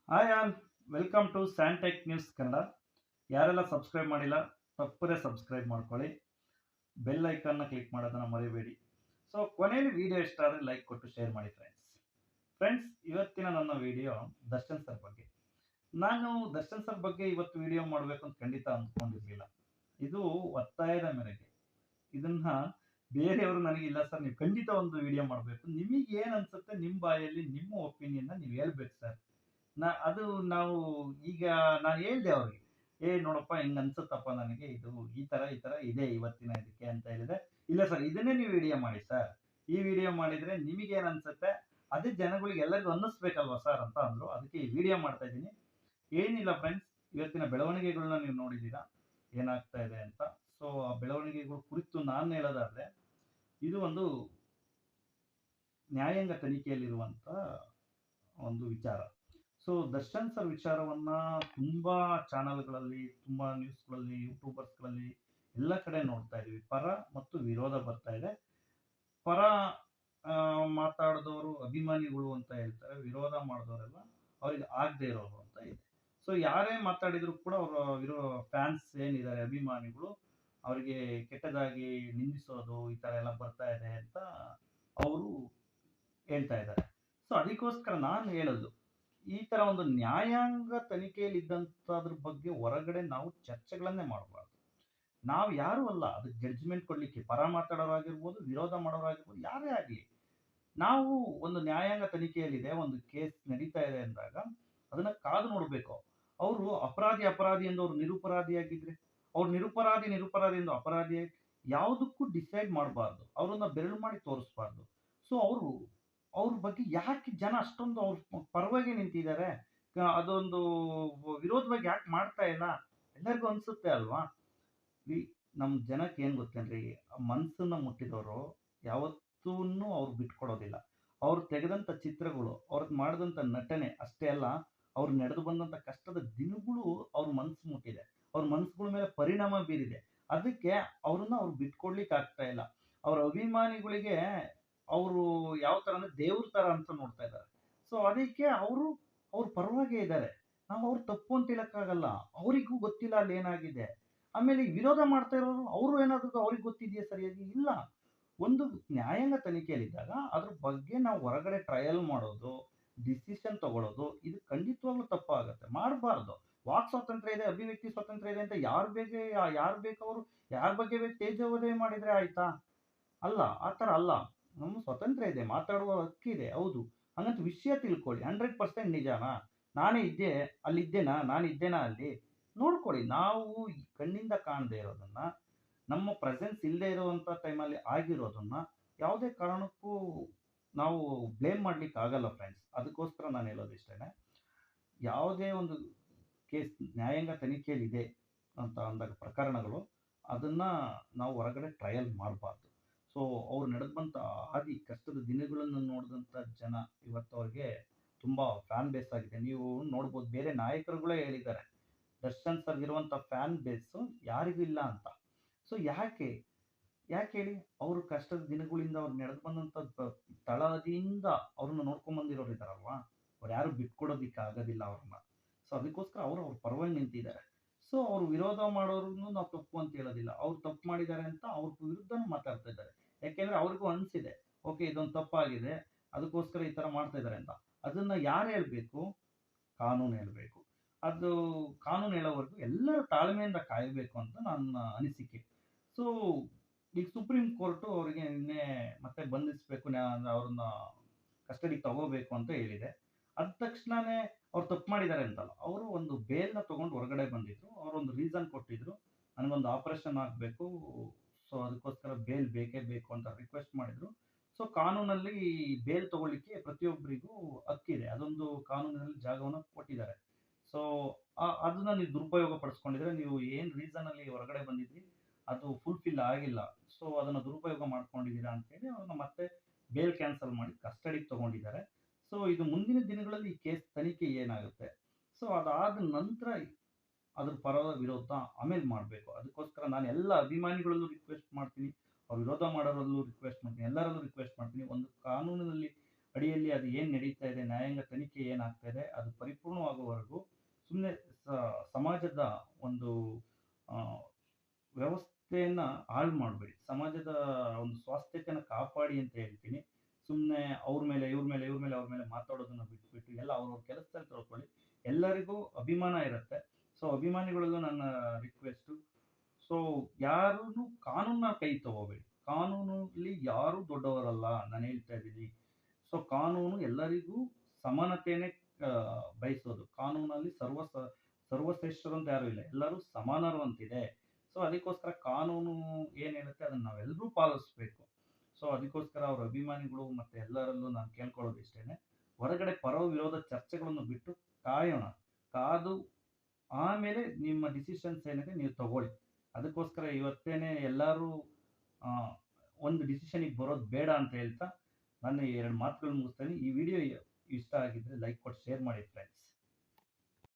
Hi all, welcome to Santech news Kannada. ಯಾರೆಲ್ಲ subscribe ಮಾಡಿಲ್ಲ ತಪ್ಪದೇ ಸಬ್ಸ್ಕ್ರೈಬ್ ಮಾಡ್ಕೊಳ್ಳಿ, ಬೆಲ್ ಐಕಾನ್ನ ಕ್ಲಿಕ್ ಮಾಡೋದನ್ನು ಮರಿಬೇಡಿ. ಸೊ ಕೊನೆಯಲ್ಲಿ ವಿಡಿಯೋ ಇಷ್ಟ ಆದರೆ ಲೈಕ್ ಕೊಟ್ಟು ಶೇರ್ ಮಾಡಿ ಫ್ರೆಂಡ್ಸ್. ಇವತ್ತಿನ ನನ್ನ ವಿಡಿಯೋ ದರ್ಶನ್ ಸರ್ ಬಗ್ಗೆ. ನಾನು ದರ್ಶನ್ ಸರ್ ಬಗ್ಗೆ ಇವತ್ತು ವಿಡಿಯೋ ಮಾಡಬೇಕು ಅಂತ ಖಂಡಿತ ಅಂದ್ಕೊಂಡಿರಲಿಲ್ಲ. ಇದು ಒತ್ತಾಯದ ಮೇರೆಗೆ ಇದನ್ನ ಬೇರೆಯವರು ನನಗೆ ಇಲ್ಲ ಸರ್ ನೀವು ಖಂಡಿತ ಒಂದು ವಿಡಿಯೋ ಮಾಡಬೇಕು, ನಿಮಗೆ ಏನು ಅನ್ಸುತ್ತೆ ನಿಮ್ಮ ಬಾಯಲ್ಲಿ ನಿಮ್ಮ ಒಪಿನಿಯನ್ನ ನೀವು ಹೇಳ್ಬೇಕು ಸರ್. ಅದು ನಾವು ಈಗ ನಾನು ಹೇಳ್ದೆ ಅವ್ರಿಗೆ, ನೋಡಪ್ಪ ಹಿಂಗ್ ಅನ್ಸುತ್ತಪ್ಪ ನನಗೆ, ಇದು ಈ ತರ ಇದೆ ಇವತ್ತಿನ ಇದಕ್ಕೆ ಅಂತ ಹೇಳಿದೆ. ಇಲ್ಲ ಸರ್ ಇದನ್ನೇ ನೀವು ವಿಡಿಯೋ ಮಾಡಿ ಸರ್, ಈ ವಿಡಿಯೋ ಮಾಡಿದ್ರೆ ನಿಮಗೇನು ಅನ್ಸುತ್ತೆ ಅದೇ ಜನಗಳಿಗೆ ಎಲ್ಲರಿಗೂ ಅನ್ನಿಸ್ಬೇಕಲ್ವಾ ಸರ್ ಅಂತ ಅಂದ್ರು. ಅದಕ್ಕೆ ಈ ವಿಡಿಯೋ ಮಾಡ್ತಾ ಇದ್ದೀನಿ. ಏನಿಲ್ಲ ಫ್ರೆಂಡ್ಸ್, ಇವತ್ತಿನ ಬೆಳವಣಿಗೆಗಳನ್ನ ನೀವು ನೋಡಿದ್ದೀರಾ ಏನಾಗ್ತಾ ಇದೆ ಅಂತ. ಸೊ ಆ ಬೆಳವಣಿಗೆಗಳ ಕುರಿತು ನಾನು ಹೇಳೋದಾದ್ರೆ, ಇದು ಒಂದು ನ್ಯಾಯಾಂಗ ತನಿಖೆಯಲ್ಲಿರುವಂತ ಒಂದು ವಿಚಾರ. ಸೊ ದರ್ಶನ್ ಸರ್ ವಿಚಾರವನ್ನ ತುಂಬಾ ಚಾನಲ್ಗಳಲ್ಲಿ, ತುಂಬಾ ನ್ಯೂಸ್ಗಳಲ್ಲಿ, ಯೂಟ್ಯೂಬರ್ಸ್ಗಳಲ್ಲಿ ಎಲ್ಲ ಕಡೆ ನೋಡ್ತಾ ಇದೀವಿ. ಪರ ಮತ್ತು ವಿರೋಧ ಬರ್ತಾ ಇದೆ. ಪರ ಮಾತಾಡಿದವರು ಅಭಿಮಾನಿಗಳು ಅಂತ ಹೇಳ್ತಾರೆ, ವಿರೋಧ ಮಾಡಿದವರೆಲ್ಲ ಅವ್ರಿಗೆ ಆಗದೆ ಇರೋರು ಅಂತ ಇದೆ. ಸೊ ಯಾರೇ ಮಾತಾಡಿದ್ರು ಕೂಡ ಅವರ ಫ್ಯಾನ್ಸ್ ಏನಿದ್ದಾರೆ, ಅಭಿಮಾನಿಗಳು, ಅವರಿಗೆ ಕೆಟ್ಟದಾಗಿ ನಿಂದಿಸೋದು ಈ ತರ ಎಲ್ಲ ಬರ್ತಾ ಇದೆ ಅಂತ ಅವರು ಹೇಳ್ತಾ ಇದ್ದಾರೆ. ಸೊ ಅದಕ್ಕೋಸ್ಕರ ನಾನು ಹೇಳೋದು, ಈ ತರ ಒಂದು ನ್ಯಾಯಾಂಗ ತನಿಖೆಯಲ್ಲಿ ಇದ್ದಂಥದ್ರ ಬಗ್ಗೆ ಹೊರಗಡೆ ನಾವು ಚರ್ಚೆಗಳನ್ನೇ ಮಾಡಬಾರ್ದು. ನಾವು ಯಾರು ಅಲ್ಲ ಅದಕ್ಕೆ ಜಡ್ಜ್ಮೆಂಟ್ ಕೊಡ್ಲಿಕ್ಕೆ. ಪರ ಮಾತಾಡೋರಾಗಿರ್ಬೋದು, ವಿರೋಧ ಮಾಡೋರಾಗಿರ್ಬೋದು, ಯಾರೇ ಆಗಲಿ. ನಾವು ಒಂದು ನ್ಯಾಯಾಂಗ ತನಿಖೆಯಲ್ಲಿದೆ, ಒಂದು ಕೇಸ್ ನಡೀತಾ ಇದೆ ಅಂದಾಗ ಅದನ್ನ ಕಾದು ನೋಡ್ಬೇಕು. ಅವರು ಅಪರಾಧಿ ಎಂದು ಅವ್ರು ನಿರಪರಾಧಿಯಾಗಿದ್ರೆ, ಅವ್ರು ನಿರಪರಾಧಿ ಎಂದು ಅಪರಾಧಿ ಯಾವುದಕ್ಕೂ ಡಿಸೈಡ್ ಮಾಡಬಾರ್ದು, ಅವ್ರನ್ನ ಬೆರಳು ಮಾಡಿ ತೋರಿಸ್ಬಾರ್ದು. ಸೊ ಅವ್ರ ಬಗ್ಗೆ ಯಾಕೆ ಜನ ಅಷ್ಟೊಂದು ಅವ್ರ ಪರವಾಗಿ ನಿಂತಿದ್ದಾರೆ, ಅದೊಂದು ವಿರೋಧವಾಗಿ ಯಾಕೆ ಮಾಡ್ತಾ ಇಲ್ಲ, ಎಲ್ಲರಿಗೂ ಅನ್ಸುತ್ತೆ ಅಲ್ವಾ. ಈ ನಮ್ಮ ಜನಕ್ಕೆ ಏನ್ ಗೊತ್ತೇನ್ರಿ, ಮನ್ಸನ್ನ ಮುಟ್ಟಿದವರು ಯಾವತ್ತೂ ಅವ್ರು ಬಿಟ್ಕೊಡೋದಿಲ್ಲ. ಅವ್ರು ತೆಗೆದಂತ ಚಿತ್ರಗಳು, ಅವ್ರದ್ದು ಮಾಡಿದಂತ ನಟನೆ ಅಷ್ಟೇ ಅಲ್ಲ, ಅವ್ರು ನಡೆದು ಬಂದಂತ ಕಷ್ಟದ ದಿನಗಳು ಅವ್ರ ಮನ್ಸು ಮುಟ್ಟಿದೆ, ಅವ್ರ ಮನ್ಸುಗಳ ಮೇಲೆ ಪರಿಣಾಮ ಬೀರಿದೆ. ಅದಕ್ಕೆ ಅವ್ರು ಬಿಟ್ಕೊಡ್ಲಿಕ್ಕೆ ಆಗ್ತಾ ಇಲ್ಲ. ಅವ್ರ ಅಭಿಮಾನಿಗಳಿಗೆ ಅವರು ಯಾವ ತರ ಅಂದ್ರೆ ದೇವ್ರ ತರ ಅಂತ ನೋಡ್ತಾ ಇದ್ದಾರೆ. ಸೊ ಅದಕ್ಕೆ ಅವ್ರ ಪರವಾಗೇ ಇದ್ದಾರೆ. ನಾವು ಅವ್ರು ತಪ್ಪು ಅಂತ ಹೇಳಕ್ಕಾಗಲ್ಲ, ಅವರಿಗೂ ಗೊತ್ತಿಲ್ಲ ಅಲ್ಲಿ ಏನಾಗಿದೆ. ಆಮೇಲೆ ಈ ವಿರೋಧ ಮಾಡ್ತಾ ಇರೋರು ಅವರು ಏನಾದ್ರು ಅವ್ರಿಗೆ ಗೊತ್ತಿದೆಯಾ ಸರಿಯಾಗಿ? ಇಲ್ಲ. ಒಂದು ನ್ಯಾಯಾಂಗ ತನಿಖೆಯಲ್ಲಿದ್ದಾಗ ಅದ್ರ ಬಗ್ಗೆ ನಾವು ಹೊರಗಡೆ ಟ್ರಯಲ್ ಮಾಡೋದು, ಡಿಸಿಷನ್ ತಗೊಳ್ಳೋದು, ಇದು ಖಂಡಿತವಾಗ್ಲೂ ತಪ್ಪಾಗತ್ತೆ, ಮಾಡಬಾರ್ದು. ವಾಕ್ ಸ್ವಾತಂತ್ರ್ಯ ಇದೆ, ಅಭಿವ್ಯಕ್ತಿ ಸ್ವಾತಂತ್ರ್ಯ ಇದೆ ಅಂತ ಯಾರು ಬೇಕವರು ಯಾರ ಬಗ್ಗೆ ಬೇಕು ತೇಜೋವಧೆ ಮಾಡಿದ್ರೆ ಆಯ್ತಾ? ಅಲ್ಲ, ಆ ಥರ ಅಲ್ಲ. ನಮ್ಮ ಸ್ವಾತಂತ್ರ್ಯ ಇದೆ, ಮಾತಾಡುವ ಹಕ್ಕಿದೆ, ಹೌದು. ಹಂಗಂತ ವಿಷಯ ತಿಳ್ಕೊಳ್ಳಿ. 100% ನಿಜಾನಾ? ನಾನೇ ಇದ್ದೆ, ಅಲ್ಲಿದ್ದೇನಾ? ನಾನಿದ್ದೇನಾ ಅಲ್ಲಿ? ನೋಡ್ಕೊಳ್ಳಿ. ನಾವು ಈ ಕಣ್ಣಿಂದ ಕಾಣದೇ ಇರೋದನ್ನ, ನಮ್ಮ ಪ್ರೆಸೆನ್ಸ್ ಇಲ್ಲದೆ ಇರುವಂಥ ಟೈಮಲ್ಲಿ ಆಗಿರೋದನ್ನ ಯಾವುದೇ ಕಾರಣಕ್ಕೂ ನಾವು ಬ್ಲೇಮ್ ಮಾಡ್ಲಿಕ್ಕೆ ಆಗಲ್ಲ ಫ್ರೆಂಡ್ಸ್. ಅದಕ್ಕೋಸ್ಕರ ನಾನು ಹೇಳೋದು ಇಷ್ಟೇನೆ. ಯಾವುದೇ ಒಂದು ಕೇಸ್ ನ್ಯಾಯಾಂಗ ತನಿಖೆಯಲ್ಲಿದೆ ಅಂತ ಅಂದಾಗ ಪ್ರಕರಣಗಳು, ಅದನ್ನ ನಾವು ಹೊರಗಡೆ ಟ್ರಯಲ್ ಮಾಡಬಾರ್ದು. ಸೊ ಅವ್ರು ನಡೆದು ಬಂತ ಕಷ್ಟದ ದಿನಗಳನ್ನು ನೋಡಿದಂಥ ಜನ ಇವತ್ತು ಅವ್ರಿಗೆ ತುಂಬಾ ಫ್ಯಾನ್ ಬೇಸ್ ಆಗಿದೆ. ನೀವು ನೋಡ್ಬೋದು, ಬೇರೆ ನಾಯಕರುಗಳೇ ಹೇಳಿದ್ದಾರೆ, ದರ್ಶನ್ ಸರ್ ಇರುವಂತ ಫ್ಯಾನ್ ಬೇಸ್ ಯಾರಿಗೂ ಇಲ್ಲ ಅಂತ. ಸೊ ಯಾಕೆ ಹೇಳಿ? ಅವರು ಕಷ್ಟದ ದಿನಗಳಿಂದ ಅವ್ರು ನಡೆದು ಬಂದಂತ ತಳದಿಂದ ಅವ್ರನ್ನ ನೋಡ್ಕೊಂಡ್ ಬಂದಿರೋರು ಇದಾರಲ್ವಾ, ಅವ್ರು ಯಾರು ಬಿಟ್ಕೊಡೋದಿಕ್ಕೆ ಆಗೋದಿಲ್ಲ ಅವ್ರನ್ನ. ಸೊ ಅದಕ್ಕೋಸ್ಕರ ಅವ್ರ ಪರವಾಗಿ ನಿಂತಿದ್ದಾರೆ. ಸೊ ಅವ್ರು ವಿರೋಧ ಮಾಡೋರ್ನು ನಾವು ತಪ್ಪು ಅಂತ ಹೇಳೋದಿಲ್ಲ. ಅವ್ರು ತಪ್ಪು ಮಾಡಿದ್ದಾರೆ ಅಂತ ಅವ್ರ ವಿರುದ್ಧನೂ ಮಾತಾಡ್ತಾ ಇದ್ದಾರೆ. ಯಾಕೆಂದ್ರೆ ಅವ್ರಿಗೂ ಅನ್ಸಿದೆ, ಓಕೆ ಇದೊಂದು ತಪ್ಪಾಗಿದೆ, ಅದಕ್ಕೋಸ್ಕರ ಈ ತರ ಮಾಡ್ತಾ ಇದ್ದಾರೆ ಅಂತ. ಅದನ್ನ ಯಾರು ಹೇಳ್ಬೇಕು? ಕಾನೂನು ಹೇಳ್ಬೇಕು. ಅದು ಕಾನೂನು ಹೇಳೋವರೆಗೂ ಎಲ್ಲರೂ ತಾಳ್ಮೆಯಿಂದ ಕಾಯಬೇಕು ಅಂತ ನನ್ನ ಅನಿಸಿಕೆ. ಸೊ ಈಗ ಸುಪ್ರೀಂ ಕೋರ್ಟು ಅವರಿಗೆ ನಿನ್ನೆ ಮತ್ತೆ ಬಂಧಿಸಬೇಕು, ಅವ್ರನ್ನ ಕಸ್ಟಡಿಗೆ ತಗೋಬೇಕು ಅಂತ ಹೇಳಿದೆ. ಅದ ತಕ್ಷಣನೇ ಅವ್ರು ತಪ್ಪು ಮಾಡಿದ್ದಾರೆ ಅಂತಲ್ಲ, ಅವರು ಒಂದು ಬೇಲ್ನ ತಗೊಂಡು ಹೊರಗಡೆ ಬಂದಿದ್ರು. ಅವರೊಂದು ರೀಸನ್ ಕೊಟ್ಟಿದ್ರು, ನನಗೊಂದು ಆಪರೇಷನ್ ಆಗಬೇಕು, ಸೊ ಅದಕ್ಕೋಸ್ಕರ ಬೇಲ್ ಬೇಕೇ ಬೇಕು ಅಂತ ರಿಕ್ವೆಸ್ಟ್ ಮಾಡಿದ್ರು. ಸೊ ಕಾನೂನಲ್ಲಿ ಬೇಲ್ ತಗೊಳ್ಳಿಕ್ಕೆ ಪ್ರತಿಯೊಬ್ಬರಿಗೂ ಹಕ್ಕಿದೆ, ಅದೊಂದು ಕಾನೂನಿನಲ್ಲಿ ಜಾಗವನ್ನು ಕೊಟ್ಟಿದ್ದಾರೆ. ಸೊ ಅದನ್ನ ನೀವು ದುರುಪಯೋಗ ಪಡಿಸ್ಕೊಂಡಿದ್ರೆ, ನೀವು ಏನ್ ರೀಸನ್ ಅಲ್ಲಿ ಹೊರಗಡೆ ಬಂದಿದ್ರಿ ಅದು ಫುಲ್ಫಿಲ್ ಆಗಿಲ್ಲ, ಸೊ ಅದನ್ನ ದುರುಪಯೋಗ ಮಾಡ್ಕೊಂಡಿದ್ದೀರಾ ಅಂತೇಳಿ ಅವ್ರನ್ನ ಮತ್ತೆ ಬೇಲ್ ಕ್ಯಾನ್ಸಲ್ ಮಾಡಿ ಕಸ್ಟಡಿಗೆ ತಗೊಂಡಿದ್ದಾರೆ. ಸೊ ಇದು ಮುಂದಿನ ದಿನಗಳಲ್ಲಿ ಈ ಕೇಸ್ ತನಿಖೆ ಏನಾಗುತ್ತೆ, ಸೊ ಅದಾದ ನಂತರ ಅದ್ರ ಪರ ವಿರೋಧ ಆಮೇಲೆ ಮಾಡಬೇಕು. ಅದಕ್ಕೋಸ್ಕರ ನಾನು ಎಲ್ಲ ಅಭಿಮಾನಿಗಳಲ್ಲೂ ರಿಕ್ವೆಸ್ಟ್ ಮಾಡ್ತೀನಿ, ಅವ್ರು ವಿರೋಧ ಮಾಡೋರಲ್ಲೂ ರಿಕ್ವೆಸ್ಟ್ ಮಾಡ್ತೀನಿ, ಎಲ್ಲರಲ್ಲೂ ರಿಕ್ವೆಸ್ಟ್ ಮಾಡ್ತೀನಿ, ಒಂದು ಕಾನೂನಿನಲ್ಲಿ ಅಡಿಯಲ್ಲಿ ಅದು ಏನು ನಡೀತಾ ಇದೆ, ನ್ಯಾಯಾಂಗ ತನಿಖೆ ಏನಾಗ್ತಾ ಇದೆ, ಅದು ಪರಿಪೂರ್ಣವಾಗುವವರೆಗೂ ಸುಮ್ಮನೆ ಸಮಾಜದ ಒಂದು ಆ, ವ್ಯವಸ್ಥೆಯನ್ನ ಹಾಳು ಮಾಡಬೇಡಿ. ಸಮಾಜದ ಒಂದು ಸ್ವಾಸ್ಥ್ಯತೆಯನ್ನು ಕಾಪಾಡಿ ಅಂತ ಹೇಳ್ತೀನಿ. ಸುಮ್ಮನೆ ಅವ್ರ ಮೇಲೆ, ಇವ್ರ ಮೇಲೆ, ಇವ್ರ ಮೇಲೆ, ಅವ್ರ ಮೇಲೆ ಮಾತಾಡೋದನ್ನ ಬಿಟ್ಬಿಟ್ಟು ಎಲ್ಲ ಅವ್ರವ್ರ ಕೆಲಸದಲ್ಲಿ ತೊಡ್ಕೊಳ್ಳಿ. ಎಲ್ಲರಿಗೂ ಅಭಿಮಾನ ಇರುತ್ತೆ. ಸೊ ಅಭಿಮಾನಿಗಳಿಗೂ ನನ್ನ ರಿಕ್ವೆಸ್ಟು. ಸೊ ಯಾರೂನು ಕಾನೂನನ್ನ ಕೈ ತಗೋಬೇಡಿ. ಕಾನೂನಲ್ಲಿ ಯಾರೂ ದೊಡ್ಡವರಲ್ಲ, ನಾನು ಹೇಳ್ತಾ ಇದ್ದೀನಿ. ಸೊ ಕಾನೂನು ಎಲ್ಲರಿಗೂ ಸಮಾನತೆಯನ್ನೇ ಬಯಸೋದು. ಕಾನೂನಲ್ಲಿ ಸರ್ವಶ್ರೇಷ್ಠರು ಅಂತ ಯಾರೂ ಇಲ್ಲ. ಎಲ್ಲರೂ ಸಮಾನರು ಅಂತಿದೆ. ಸೊ ಅದಕ್ಕೋಸ್ಕರ ಕಾನೂನು ಏನ್ ಹೇಳುತ್ತೆ ಅದನ್ನ ನಾವೆಲ್ಲರೂ ಪಾಲಿಸ್ಬೇಕು. ಸೊ ಅದಕ್ಕೋಸ್ಕರ ಅವ್ರ ಅಭಿಮಾನಿಗಳು ಮತ್ತೆ ಎಲ್ಲರಲ್ಲೂ ನಾನು ಕೇಳ್ಕೊಳ್ಳೋದು ಇಷ್ಟೇನೆ. ಹೊರಗಡೆ ಪರ ವಿರೋಧ ಚರ್ಚೆಗಳನ್ನು ಬಿಟ್ಟು ಕಾಯೋಣ. ಕಾದು ಆಮೇಲೆ ನಿಮ್ಮ ಡಿಸಿಷನ್ಸ್ ಏನಿದೆ ನೀವು ತಗೊಳ್ಳಿ. ಅದಕ್ಕೋಸ್ಕರ ಇವತ್ತೇನೆ ಎಲ್ಲರೂ ಆ, ಒಂದು ಡಿಸಿಷನಿಗೆ ಬರೋದು ಬೇಡ ಅಂತ ಹೇಳ್ತಾ ನಾನು 2 ಮಾತುಗಳು ಮುಗಿಸ್ತೇನೆ. ಈ ವಿಡಿಯೋ ಇಷ್ಟ ಆಗಿದ್ರೆ ಲೈಕ್ ಕೊಟ್ಟು ಶೇರ್ ಮಾಡಿ ಫ್ರೆಂಡ್ಸ್.